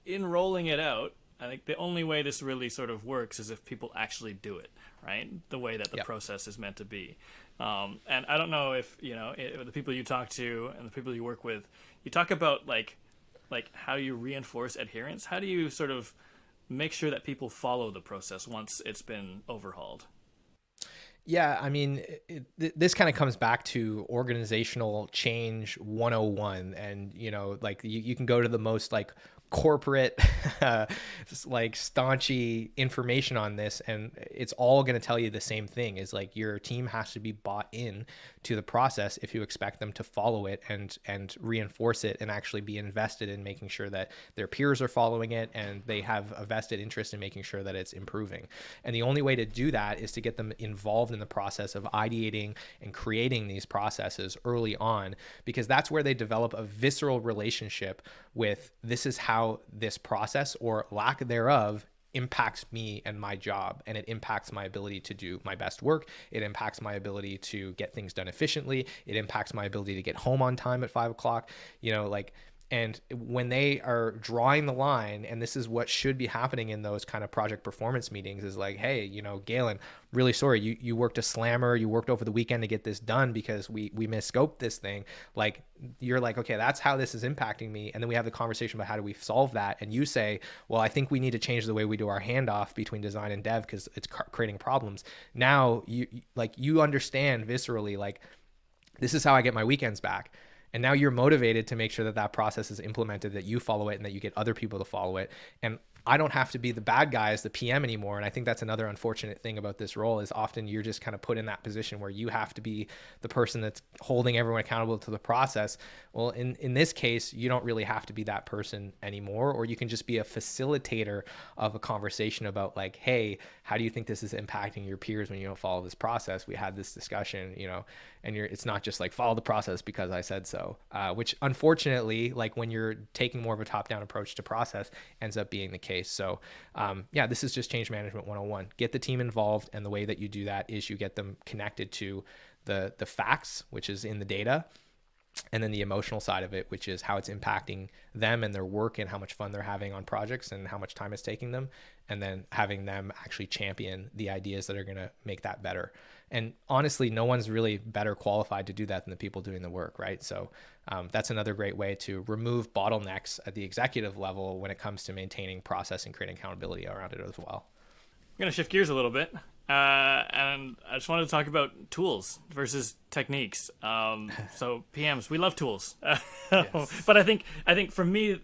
in rolling it out, I think the only way this really sort of works is if people actually do it, right? The way that the process is meant to be. And I don't know if, the people you talk to and the people you work with, you talk about like how you reinforce adherence. How do you sort of make sure that people follow the process once it's been overhauled? Yeah, I mean, this kind of comes back to organizational change 101. And, you can go to the most corporate staunchy information on this, and it's all going to tell you the same thing, is your team has to be bought in to the process if you expect them to follow it and reinforce it and actually be invested in making sure that their peers are following it and they have a vested interest in making sure that it's improving. And the only way to do that is to get them involved in the process of ideating and creating these processes early on, because that's where they develop a visceral relationship with, this is how how this process or lack thereof impacts me and my job, and it impacts my ability to do my best work. It impacts my ability to get things done efficiently. It impacts my ability to get home on time at 5 o'clock, and when they are drawing the line, and this is what should be happening in those kind of project performance meetings, is like, hey, Galen, really sorry, you worked a slammer, you worked over the weekend to get this done because we misscoped this thing. Like, you're like, okay, that's how this is impacting me. And then we have the conversation about how do we solve that. And you say, well, I think we need to change the way we do our handoff between design and dev because it's creating problems. Now you understand viscerally, like, this is how I get my weekends back. And now you're motivated to make sure that process is implemented, that you follow it, and that you get other people to follow it. And I don't have to be the bad guy as the PM anymore. And I think that's another unfortunate thing about this role, is often you're just kind of put in that position where you have to be the person that's holding everyone accountable to the process. Well, in this case, you don't really have to be that person anymore, or you can just be a facilitator of a conversation about, like, hey, how do you think this is impacting your peers when you don't follow this process? We had this discussion, and it's not just like follow the process because I said so, which unfortunately, like when you're taking more of a top-down approach to process, ends up being the case. So this is just change management 101. Get the team involved, and the way that you do that is you get them connected to the facts, which is in the data, and then the emotional side of it, which is how it's impacting them and their work and how much fun they're having on projects and how much time it's taking them, and then having them actually champion the ideas that are going to make that better. And honestly, no one's really better qualified to do that than the people doing the work, right? So that's another great way to remove bottlenecks at the executive level when it comes to maintaining process and creating accountability around it as well. I'm going to shift gears a little bit, and I just wanted to talk about tools versus techniques. So PMs, we love tools, yes. But I think for me,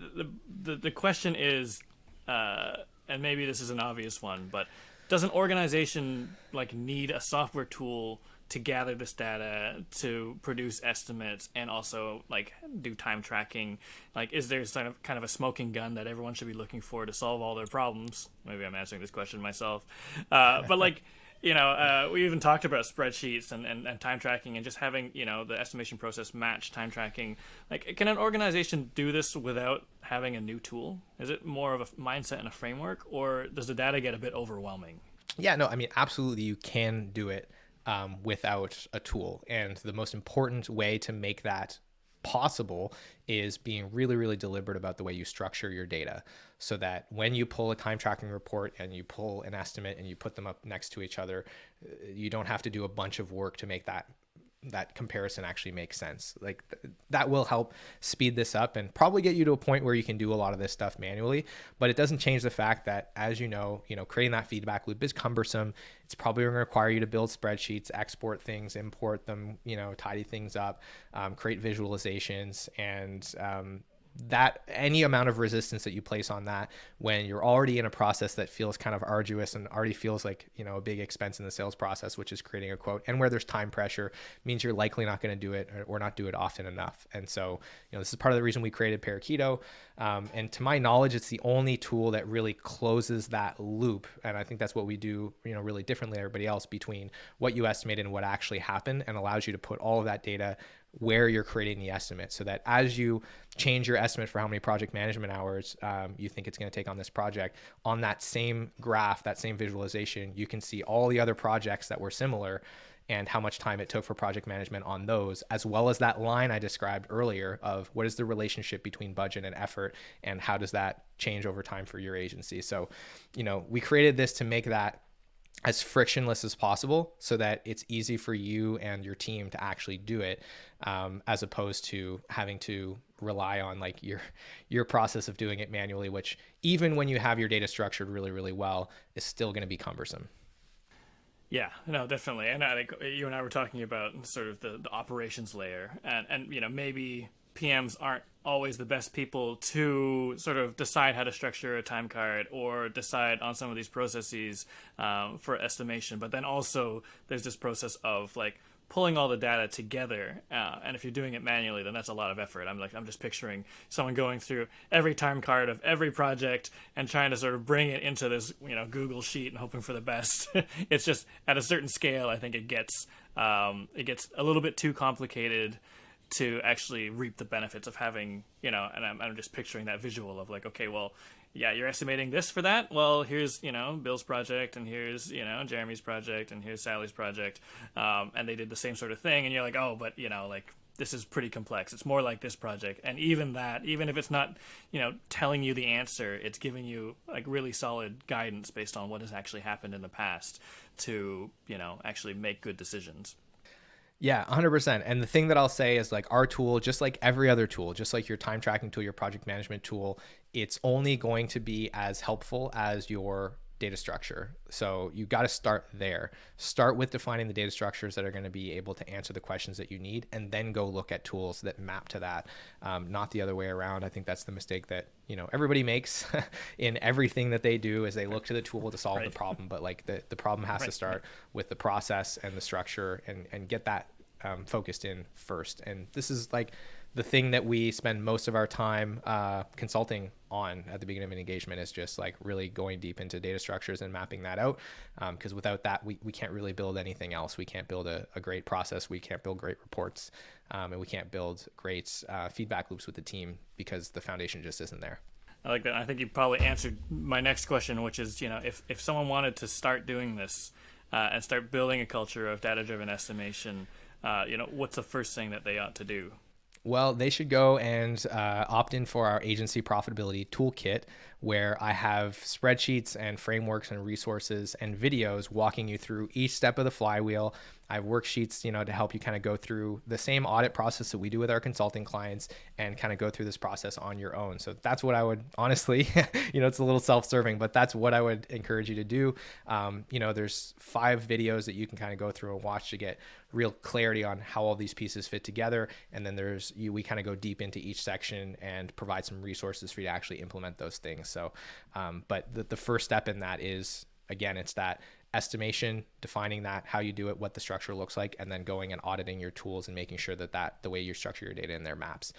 the question is, and maybe this is an obvious one, but does an organization need a software tool to gather this data, to produce estimates, and also do time tracking? Is there kind of a smoking gun that everyone should be looking for to solve all their problems? Maybe I'm answering this question myself, but we even talked about spreadsheets and time tracking, and just having the estimation process match time tracking. Can an organization do this without having a new tool? Is it more of a mindset and a framework, or does the data get a bit overwhelming? Yeah, no, I mean, absolutely, you can do it without a tool. And the most important way to make that possible is being really, really deliberate about the way you structure your data, so that when you pull a time tracking report and you pull an estimate and you put them up next to each other, you don't have to do a bunch of work to make that comparison actually make sense. That will help speed this up and probably get you to a point where you can do a lot of this stuff manually, but it doesn't change the fact that, as creating that feedback loop is cumbersome. It's probably going to require you to build spreadsheets, export things, import them, tidy things up, create visualizations, and that any amount of resistance that you place on that when you're already in a process that feels kind of arduous and already feels like a big expense in the sales process, which is creating a quote, and where there's time pressure, means you're likely not going to do it or not do it often enough. And so this is part of the reason we created Parakeeto, and to my knowledge, it's the only tool that really closes that loop. And I think that's what we do really differently than everybody else, between what you estimated and what actually happened, and allows you to put all of that data where you're creating the estimate, so that as you change your estimate for how many project management hours you think it's going to take on this project, on that same graph, that same visualization, you can see all the other projects that were similar and how much time it took for project management on those, as well as that line I described earlier of what is the relationship between budget and effort, and how does that change over time for your agency. So, we created this to make that as frictionless as possible, so that it's easy for you and your team to actually do it, as opposed to having to rely on your process of doing it manually, which, even when you have your data structured really, really well, is still going to be cumbersome. Yeah, no, definitely. And I think you and I were talking about sort of the operations layer, and maybe PMs aren't always the best people to sort of decide how to structure a time card or decide on some of these processes for estimation. But then also there's this process of pulling all the data together, and if you're doing it manually, then that's a lot of effort. I'm just picturing someone going through every time card of every project and trying to sort of bring it into this Google sheet and hoping for the best. It's just, at a certain scale, I think it gets a little bit too complicated to actually reap the benefits of having, and I'm just picturing that visual of like, okay, well, yeah, you're estimating this for that. Well, here's, Bill's project, and here's, Jeremy's project, and here's Sally's project. And they did the same sort of thing. And you're like, oh, but, like, this is pretty complex. It's more like this project. And even if it's not, telling you the answer, it's giving you like really solid guidance based on what has actually happened in the past to, actually make good decisions. Yeah, 100%. And the thing that I'll say is like our tool, just like every other tool, just like your time tracking tool, your project management tool, it's only going to be as helpful as your data structure. So you got to start there. Start with defining the data structures that are going to be able to answer the questions that you need, and then go look at tools that map to that, not the other way around. I think that's the mistake that everybody makes in everything that they do, is they look to the tool to solve the problem. But like the problem has to start with the process and the structure, and get that focused in first. And this is like the thing that we spend most of our time consulting on at the beginning of an engagement, is just like really going deep into data structures and mapping that out. Because without that, we can't really build anything else. We can't build a great process. We can't build great reports. And we can't build great feedback loops with the team, because the foundation just isn't there. I like that. I think you probably answered my next question, which is, if someone wanted to start doing this and start building a culture of data-driven estimation, what's the first thing that they ought to do? Well, they should go and opt in for our agency profitability toolkit, where I have spreadsheets and frameworks and resources and videos walking you through each step of the flywheel. I have worksheets, to help you kind of go through the same audit process that we do with our consulting clients, and kind of go through this process on your own. So that's what I would honestly, it's a little self-serving, but that's what I would encourage you to do. There's 5 videos that you can kind of go through and watch to get real clarity on how all these pieces fit together. And then we kind of go deep into each section and provide some resources for you to actually implement those things. So, but the first step in that is, again, it's that estimation, defining that, how you do it, what the structure looks like, and then going and auditing your tools and making sure that the way you structure your data in there maps.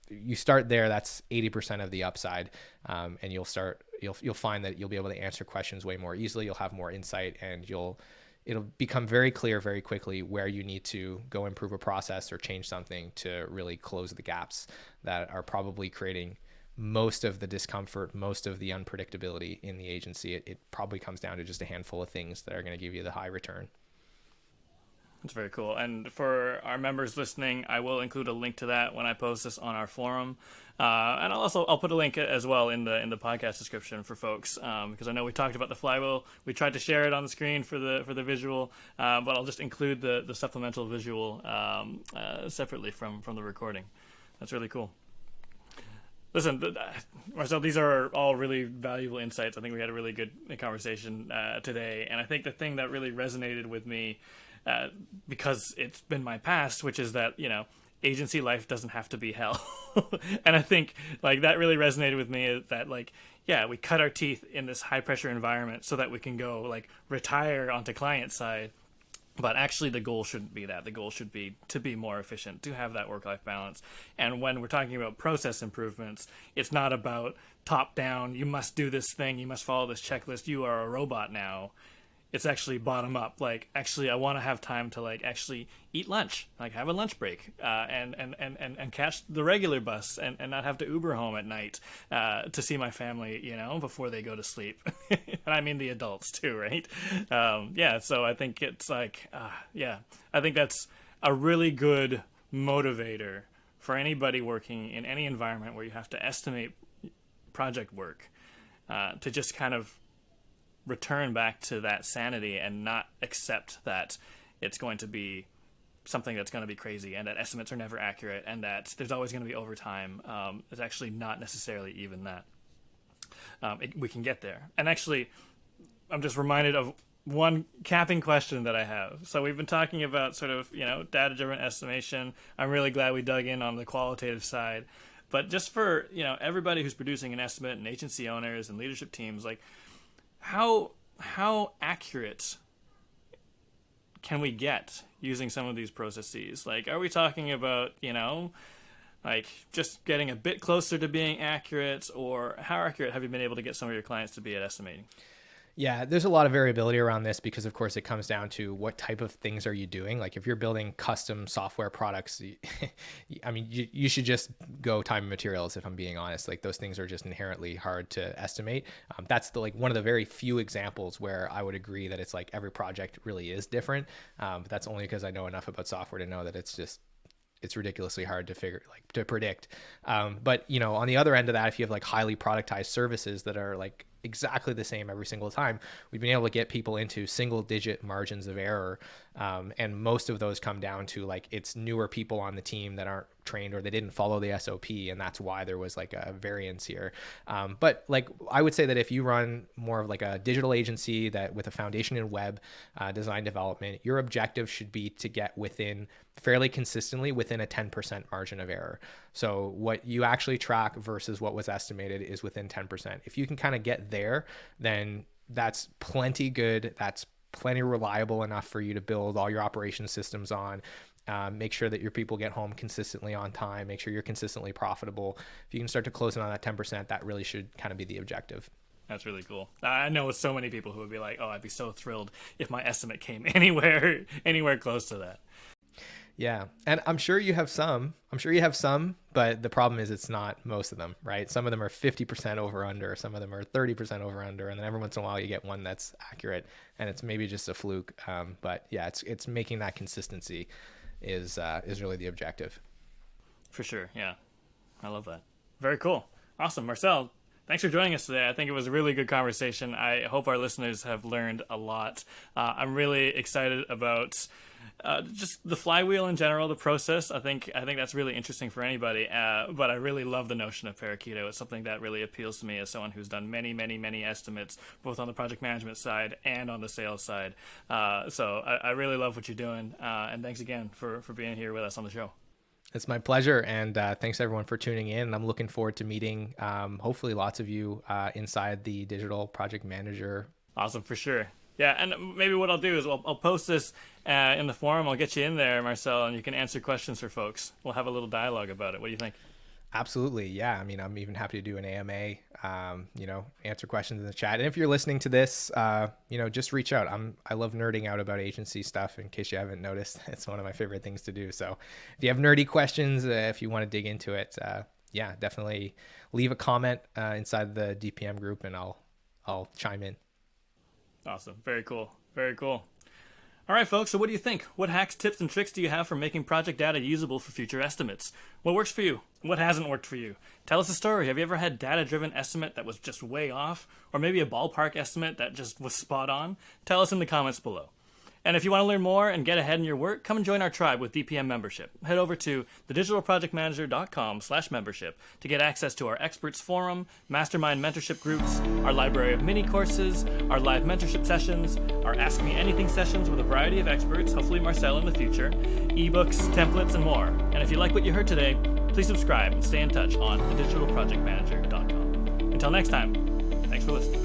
You start there. That's 80% of the upside. And you'll find that you'll be able to answer questions way more easily. You'll have more insight, and it'll become very clear very quickly where you need to go improve a process or change something to really close the gaps that are probably creating most of the discomfort, most of the unpredictability in the agency. It probably comes down to just a handful of things that are going to give you the high return. That's very cool. And for our members listening, I will include a link to that when I post this on our forum. And I'll put a link as well in the podcast description for folks, because I know we talked about the flywheel. We tried to share it on the screen for the visual, but I'll just include the supplemental visual separately from the recording. That's really cool. Listen, Marcel, these are all really valuable insights. I think we had a really good conversation today, and I think the thing that really resonated with me, because it's been my past, which is that, agency life doesn't have to be hell. And I think like that really resonated with me, is that like, yeah, we cut our teeth in this high pressure environment so that we can go like retire onto client side. But actually the goal shouldn't be that. The goal should be to be more efficient, to have that work-life balance. And when we're talking about process improvements, it's not about top down, you must do this thing, you must follow this checklist, you are a robot now. It's actually bottom up. Like, actually, I want to have time to like actually eat lunch, like have a lunch break, and catch the regular bus, and not have to Uber home at night to see my family, before they go to sleep. And I mean the adults too, right? So I think it's like, I think that's a really good motivator for anybody working in any environment where you have to estimate project work, to just kind of return back to that sanity and not accept that it's going to be something that's going to be crazy, and that estimates are never accurate, and that there's always going to be overtime. It's actually not necessarily even that. We can get there. And actually, I'm just reminded of one capping question that I have. So we've been talking about sort of, data-driven estimation. I'm really glad we dug in on the qualitative side. But just for, everybody who's producing an estimate, and agency owners and leadership teams, like, how accurate can we get using some of these processes? Like, are we talking about, like just getting a bit closer to being accurate, or how accurate have you been able to get some of your clients to be at estimating? Yeah, there's a lot of variability around this because, of course, it comes down to what type of things are you doing. Like if you're building custom software products, I mean, you should just go time and materials. If I'm being honest, like those things are just inherently hard to estimate. That's like one of the very few examples where I would agree that it's like every project really is different. But that's only because I know enough about software to know that it's ridiculously hard to predict. But on the other end of that, if you have like highly productized services that are like exactly the same every single time, we've been able to get people into single digit margins of error. And most of those come down to like it's newer people on the team that aren't trained or they didn't follow the SOP. And that's why there was like a variance here. But like I would say that if you run more of like a digital agency that with a foundation in web design development, your objective should be to get within fairly consistently within a 10% margin of error. So what you actually track versus what was estimated is within 10%. If you can kind of get there, then that's plenty good. That's plenty reliable enough for you to build all your operation systems on. Make sure that your people get home consistently on time. Make sure you're consistently profitable. If you can start to close in on that 10%, that really should kind of be the objective. That's really cool. I know so many people who would be like, oh, I'd be so thrilled if my estimate came anywhere close to that. Yeah. And I'm sure you have some, but the problem is it's not most of them, right? Some of them are 50% over under, some of them are 30% over under. And then every once in a while you get one that's accurate and it's maybe just a fluke. But yeah, it's making that consistency is really the objective. For sure. Yeah. I love that. Very cool. Awesome. Marcel, thanks for joining us today. I think it was a really good conversation. I hope our listeners have learned a lot. I'm really excited about just the flywheel in general, the process. I think that's really interesting for anybody. But I really love the notion of Parakeeto. It's something that really appeals to me as someone who's done many, many, many estimates, both on the project management side and on the sales side. So I really love what you're doing. And thanks again for being here with us on the show. It's my pleasure. And thanks everyone for tuning in. I'm looking forward to meeting hopefully lots of you inside the digital project manager. Awesome, for sure. Yeah, and maybe what I'll do is I'll post this in the forum. I'll get you in there, Marcel, and you can answer questions for folks. We'll have a little dialogue about it. What do you think? Absolutely. Yeah. I mean, I'm even happy to do an AMA, answer questions in the chat. And if you're listening to this, just reach out. I love nerding out about agency stuff. In case you haven't noticed, it's one of my favorite things to do. So if you have nerdy questions, if you want to dig into it, definitely leave a comment inside the DPM group and I'll chime in. Awesome. Very cool. Very cool. All right, folks, so what do you think? What hacks, tips, and tricks do you have for making project data usable for future estimates? What works for you? What hasn't worked for you? Tell us a story. Have you ever had data-driven estimate that was just way off? Or maybe a ballpark estimate that just was spot on? Tell us in the comments below. And if you want to learn more and get ahead in your work, come and join our tribe with DPM membership. Head over to thedigitalprojectmanager.com/membership to get access to our experts forum, mastermind mentorship groups, our library of mini courses, our live mentorship sessions, our Ask Me Anything sessions with a variety of experts, hopefully Marcel in the future, ebooks, templates, and more. And if you like what you heard today, please subscribe and stay in touch on thedigitalprojectmanager.com. Until next time, thanks for listening.